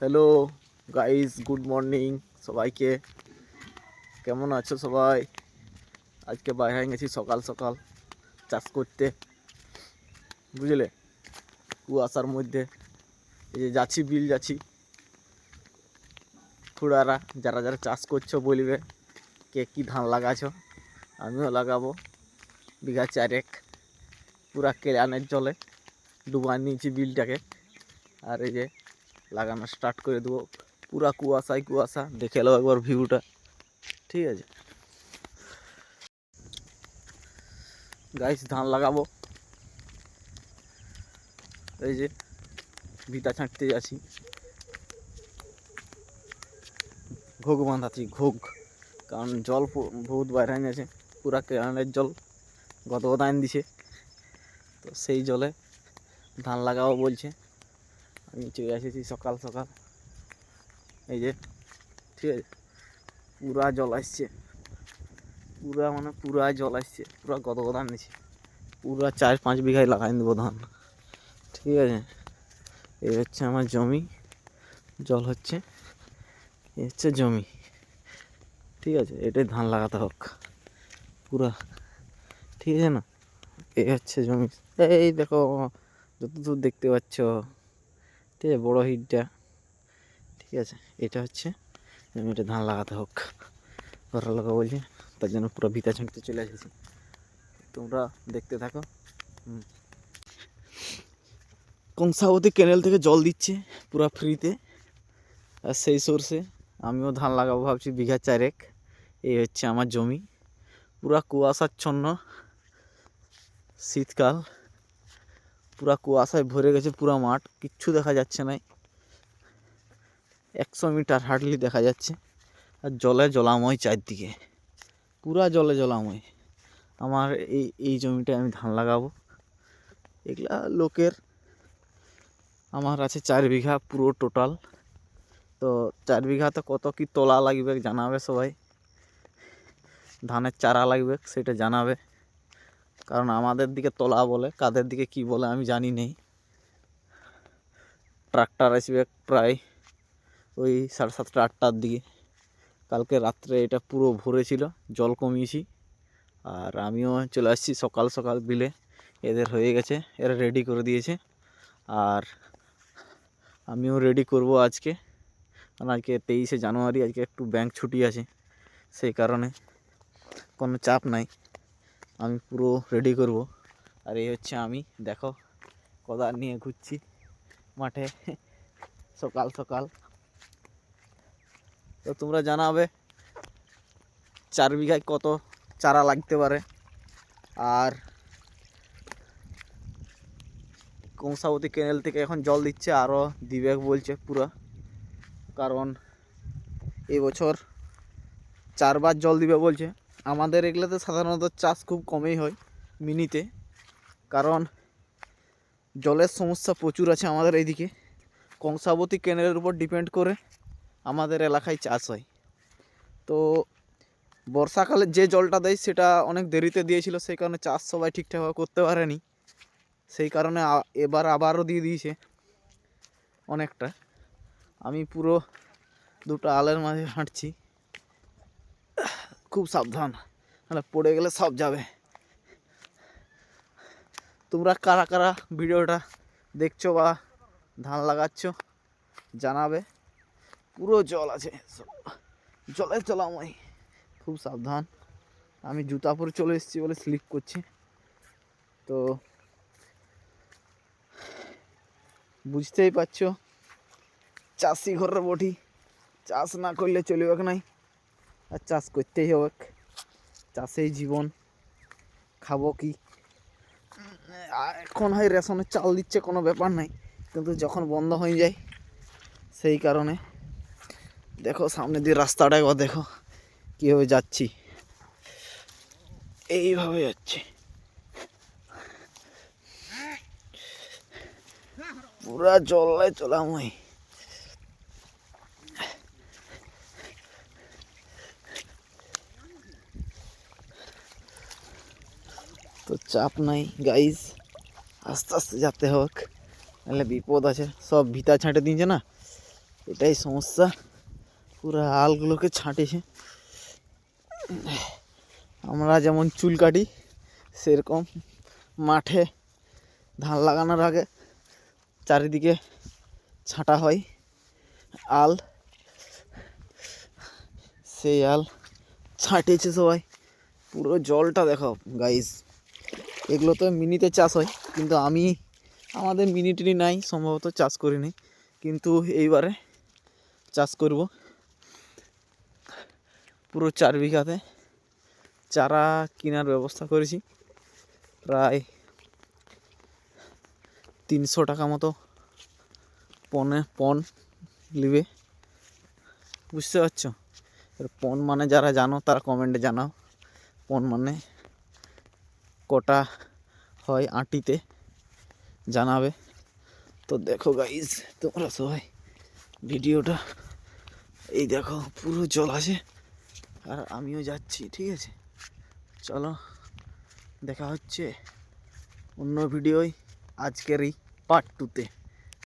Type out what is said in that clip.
Hello guys, good morning সবাইকে। কেমন আছো সবাই? আজকে বাইরে গেছি সকাল সকাল চাষ করতে, বুঝলে, কুয়াশার মধ্যে। এই যে যাচ্ছি, বিল যাচ্ছি। খুড়ারা যারা যারা চাষ করছো বলবে কে কি ধান লাগাছো, আমিও লাগাবো বিঘা চারেক। পুরা কেরানের জলে ডুবাই নিয়েছি বিলটাকে, আর এই যে লাগানো স্টার্ট করে দেবো। পুরা কুয়াশায় কুয়াশা, দেখে এলো একবার ভিউটা, ঠিক আছে গাইস। ধান লাগাবো, এই যে ভিতা ছাঁটতে যাচ্ছি, ঘোগ বাঁধাচ্ছি ঘোগ, কারণ জল বহুত বাইরে গেছে। পুরা কেরানের জল গদগদান দিছে, তো সেই জলে ধান লাগাবো বলছে। আমি চলে এসেছি সকাল সকাল, এই যে, ঠিক আছে। পুরা জল আসছে, পুরা জল আসছে, পুরা গদগদান দিছে। পুরা 4-5 বিঘায় লাগাই দেবো ধান, ঠিক আছে। এই হচ্ছে আমার জমি, জল হচ্ছে, এই হচ্ছে জমি, ঠিক আছে। এটাই ধান লাগাতে হোক পুরা, ঠিক আছে না। এই হচ্ছে জমি, এই দেখো যতদূর দেখতে পাচ্ছ, ঠিক আছে, বড় হিটটা, ঠিক আছে। এটা হচ্ছে জমিটা, ধান লাগাতে হোক ঘরের লোক বলছে, তার জন্য পুরো ভিতা ছাঁকতে চলে এসেছি। তোমরা দেখতে থাকো। কংসাবতী ক্যানেল থেকে জল দিচ্ছে পুরা ফ্রিতে, আর সেই সোর্সে আমিও ধান লাগাবো ভাবছি বিঘা চারেক। এই হচ্ছে আমার জমি, পুরা কুয়াশাচ্ছন্ন শীতকাল, পুরা কুয়াশায় ভরে গেছে পুরা মাঠ, কিচ্ছু দেখা যাচ্ছে না। 100 মিটার হার্ডলি দেখা যাচ্ছে, আর জলে জলাময় চারদিকে, পুরা জলে জলাময়। আমার এই জমিটায় আমি ধান লাগাবো। এগুলা লোকের, আমার আছে 4 বিঘা পুরো টোটাল। তো 4 বিঘাতে কত কি তোলা লাগবে জানাবে সবাই, ধানের চারা লাগবে সেটা জানাবে, কারণ আমাদের দিকে তোলা বলে, কাদের দিকে কি বলে আমি জানি নেই। ট্রাক্টর আসবে প্রায় ওই 7:30-8টার দিকে। কালকে রাত্রে এটা পুরো ভরে ছিল, জল কমিয়েছি, আর আমিও চলে আসছি সকাল সকাল বিলে। এদের হয়ে গেছে, এরা রেডি করে দিয়েছে, আর আমিও রেডি করব আজকে, কারণ আজকে 23শে জানুয়ারি, আজকে একটু ব্যাংক ছুটি আছে, সেই কারণে কোনো চাপ নাই, আমি পুরো রেডি করব। আর এই হচ্ছে আমি, দেখো কোদাল নিয়ে ঘুরছি মাঠে সকাল সকাল। তো তোমরা জানাবে 4 বিঘায় কত চারা লাগতে পারে, আর কংসাবতী ক্যানেল থেকে এখন জল দিচ্ছে, আরও দিবে বলছে পুরা, কারণ এই বছর 4 বার জল দিবে বলছে। আমাদের এগুলোতে সাধারণত চাষ খুব কমই হয় মিনিতে, কারণ জলের সমস্যা প্রচুর আছে আমাদের এইদিকে। কংসাবতী ক্যানেলের উপর ডিপেন্ড করে আমাদের এলাকায় চাষ হয়। তো বর্ষাকালে যে জলটা দেয় সেটা অনেক দেরিতে দিয়েছিল, সেই কারণে চাষ সবাই ঠিকঠাকভাবে করতে পারেনি, সেই কারণে এবার আবারও দিয়ে দিয়েছে অনেকটা। আমি পুরো দুটো আলের মাঝে হাঁটছি, খুব সাবধান, মানে পড়ে গেলে সব যাবে। তোমরা কারা কারা ভিডিওটা দেখছো বা ধান লাগাচ্ছ জানাবে। পুরো জল আছে, জলে জলাময়, খুব সাবধান। আমি জুতা পরে চলে এসেছি বলে স্লিপ করছি, তো বুঝতেই পারছো চাষি ঘরের বটি, চাষ না করলে চলবে নাই, আর চাষ করতেই হবে, চাষেই জীবন। খাবো কি, এখন হয় রেশনের চাল দিচ্ছে কোনো ব্যাপার নাই, কিন্তু যখন বন্ধ হয়ে যায়, সেই কারণে দেখো সামনে দিয়ে রাস্তাটা একবার দেখো কীভাবে যাচ্ছি, এইভাবে যাচ্ছি, পুরা জলে চলাময়। তো চাপ নাই গাইজ, আস্তে আস্তে যেতে হোক, নাহলে বিপদ আছে। সব ভিতা ছাঁটে দিয়েছে না, এটাই সমস্যা, পুরো আলগুলোকে ছাঁটেছে। আমরা যেমন চুল কাটি সেরকম মাঠে ধান লাগানোর আগে চারিদিকে ছাঁটা হয় আল, সেই আল ছাঁটেছে সবাই। পুরো জলটা দেখো গাইস, এগুলো তো মিনিতে চাষ হয়, কিন্তু আমাদের মিনি টিনি নাই, সম্ভবত চাষ করিনি, কিন্তু এইবারে চাষ করব। পুরো 4 বিঘাতে চারা কেনার ব্যবস্থা করেছি, প্রায় 300 টাকা মতো পন নেবে, বুঝতে পারছো? পন মানে যারা জানো তারা কমেন্টে জানাও, পন মানে কটা হয় আটিতে জানাবে। তো দেখো গাইস তোমরা সবাই ভিডিওটা, এই দেখো পুরো জল আছে আর আমিও যাচ্ছি, ঠিক আছে? চলো দেখা হচ্ছে অন্য ভিডিওয়, আজকের এই পার্ট 2-তে।